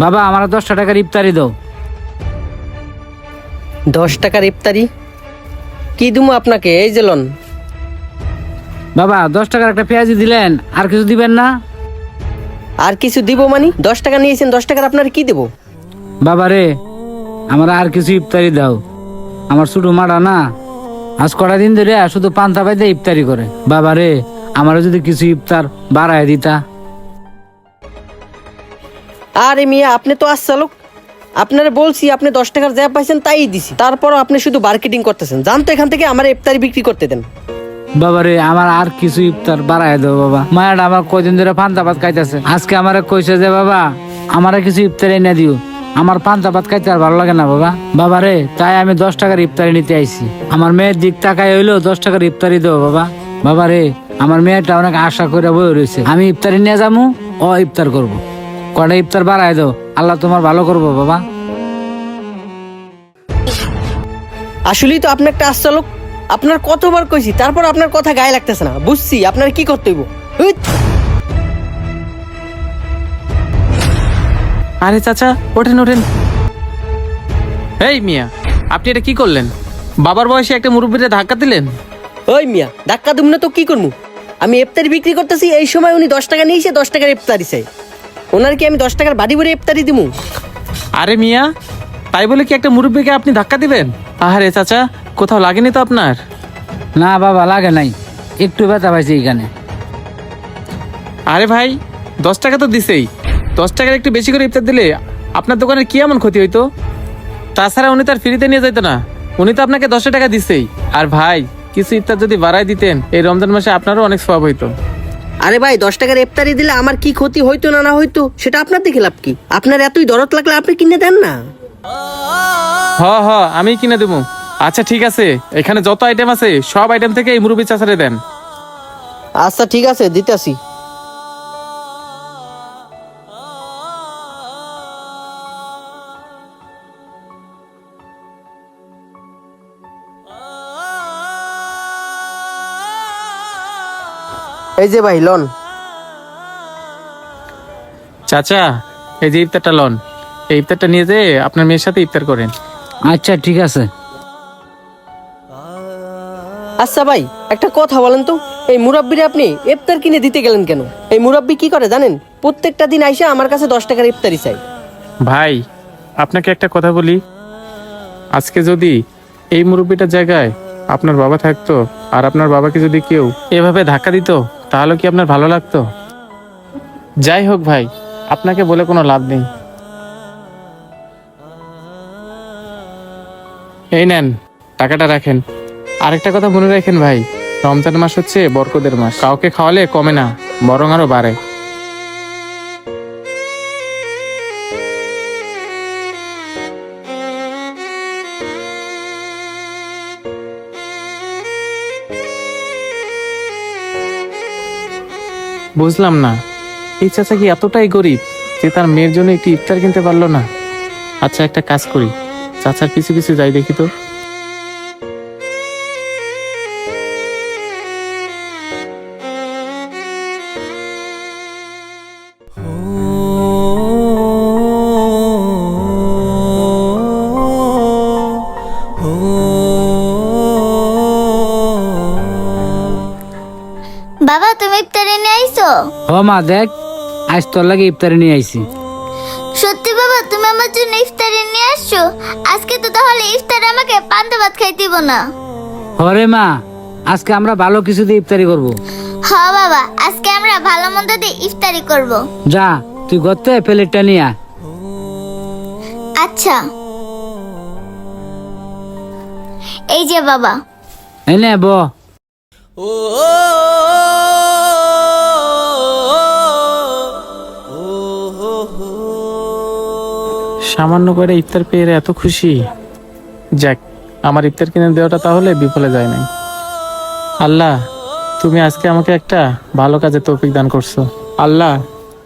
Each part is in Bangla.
বাবা আমার 10টা টাকার ইফতারি দাও। 10 টাকার ইফতারি? কি দিমু আপনাকে? এই যে লন। বাবা 10 টাকার একটা পেঁয়াজি দিলেন, আর কিছু দিবেন না? আর কিছু দিব মানে? 10 টাকা নিয়েছেন, 10 টাকার আপনার কি দেব? বাবা রে, আমার আর কিছু ইফতারি দাও। আমার ছোট মাটা না আজ কটা দিন ধরে শুধু পান্তা পাইতে ইফতারি করে। বাবা রে, আমার যদি কিছু ইফতার বাড়ায় দিতা। আরে মিয়া, আপনি তো আচ্ছা লোক। আপনারে বলছি আপনি 10 টাকার যা পাইছেন তাই দিছি, তারপরও আপনি শুধু মার্কেটিং করতেছেন। জান তো এখান থেকে আমার ইফতারি বিক্রি করতে দেন। বাবা রে, আমার আর কিছু ইফতার বাড়ায় দাও বাবা। মায়াটা আমার কয়দিন ধরে পান্তা ভাত খাইতেছে, আজকে আমারে কইছে যে বাবা আমারে কিছু ইফতারি এনে দিও। আমার পান্তা ভাত খাইতে আর ভালো লাগে না বাবা। বাবা রে, তাই আমি 10 টাকার ইফতারি নিতে আইছি। আমার মেয়ের দিক তাকাই হইলো 10 টাকার ইফতারি দাও বাবা। বাবা রে, আমার মেয়েটা অনেক আশা করে বই রয়েছে, আমি ইফতারি নিয়ে যাবো, ও ইফতার করব। কটা ইফতার বাড়ায় দাও, আল্লাহ তোমার ভালো করবো বাবা। আসলেই তো আপনি একটা আচ্ছা লোক। আপনার কতবার কইছি, তারপর আপনার কথা গায়ে লাগতেছে না। বুঝছি আপনার কি করতে হইব। হুইট। আরে চাচা, ওঠেন ওঠেন। এই মিয়া, আপনি এটা কি করলেন? বাবার বয়সে একটা মুরব্বীরে ধাক্কা দিলেন। ওই মিয়া, ধাক্কা দিম না তো কি করবো? আমি ইফতারি বিক্রি করতেছি, এই সময় উনি 10 টাকা নিয়েছে, 10 টাকার ইফতারি চাই। ওনার কি আমি 10 টাকার বাড়ি ভরে ইফতারি দিমু? আরে মিয়া, তাই বলে কি একটা মুরব্বীকে আপনি ধাক্কা দিবেন? আরে চাচা, কোথাও লাগেনি তো আপনার? না বাবা, লাগে নাই, একটু ব্যথা পাইছি এখানে। আরে ভাই, 10 টাকা তো দিছেই। 10 টাকার একটু বেশি করে ইফতার দিলে আপনার দোকানের কি এমন ক্ষতি হইতো? তাছাড়া উনি তার ফ্রিতে নিয়ে যেত না, উনি তো আপনাকে 10 টাকা দিছেই। আর ভাই, কিছু ইফতার যদি বাড়াই দিতেন, এই রমজান মাসে আপনারও অনেক সওয়াব হইতো। আরে ভাই, 10 টাকার ইফতারি দিলে আমার কি ক্ষতি হইতো না না হইতো সেটা আপনার দেখে লাভ কি? আপনার এতই দরদ লাগলে আপনি কিনে দেন না। হ, আমি কিনে দেবো। আচ্ছা ঠিক আছে, এখানে যত আইটেম আছে সব আইটেম থেকে এই মুরব্বী চাচারে দেন। আচ্ছা ঠিক আছে, দিতেছি। এই যে ভাই লন। চাচা, এই যে ইফতারটা লন, এই ইফতারটা নিয়ে যেয়ে আপনার মেয়ের সাথে ইফতার করেন। আচ্ছা ঠিক আছে। আচ্ছা ভাই, একটা কথা বলেন তো, এই মুরাব্বিরে আপনি ইফতার কিনে দিতে গেলেন কেন? এই মুরাব্বি কি করে জানেন? প্রত্যেকটা দিন আইসা আমার কাছে 10 টাকার ইফতারি চাই। ভাই, আপনাকে একটা কথা বলি, আজকে যদি এই মুরব্বীটার জায়গায় আপনার বাবা থাকতো, আর আপনার বাবাকে যদি কেউ এভাবে ধাক্কা দিত, তাহলে কি আপনার ভালো লাগতো? যাই হোক ভাই, আপনাকে বলে কোনো লাভ নেই। এই নেন, টাকাটা রাখেন। আরেকটা কথা মনে রাখেন ভাই, রমজান মাস হচ্ছে বরকতের মাস। কাউকে খাওয়ালে কমে না, বরং আরো বাড়ে। বুঝলাম না, এই চাচা কি এতটাই গরিব যে তার মেয়ের জন্য একটি ইফতার কিনতে পারলো না? আচ্ছা একটা কাজ করি, চাচার পিছু পিছু যাই দেখি তো। বাবা, তুমি ইফতারি নিয়ে আইছো? ও মা দেখ, আজ তোর লাগে ইফতারি নিয়ে আইছি। সত্যি বাবা, তুমি আমার জন্য ইফতারি নিয়ে আসছো? আজকে তো তাহলে ইফতারে আমাকে পান্তা ভাত খাইতে দিব না। হরে মা, আজকে আমরা ভালো কিছু দিয়ে ইফতারি করব। হ্যাঁ বাবা, আজকে আমরা ভালো মন্দ দিয়ে ইফতারি করব। যা, তুই গর্তে প্লেটটা নিয়ে আয়। আচ্ছা, এই যে বাবা। এনে ব। সামান্য করে ইফতার পেয়ে এত খুশি। যাক, আমার ইফতার কিনে দেওয়াটা তাহলে বিফলে যায় নাই। আল্লাহ, তুমি আজকে আমাকে একটা ভালো কাজে তৌফিক দান করছো। আল্লাহ,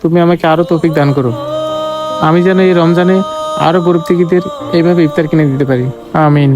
তুমি আমাকে আরো তৌফিক দান করো, আমি যেন এই রমজানে আরো গরিব থেকে এইভাবে ইফতার কিনে দিতে পারি। আমিন।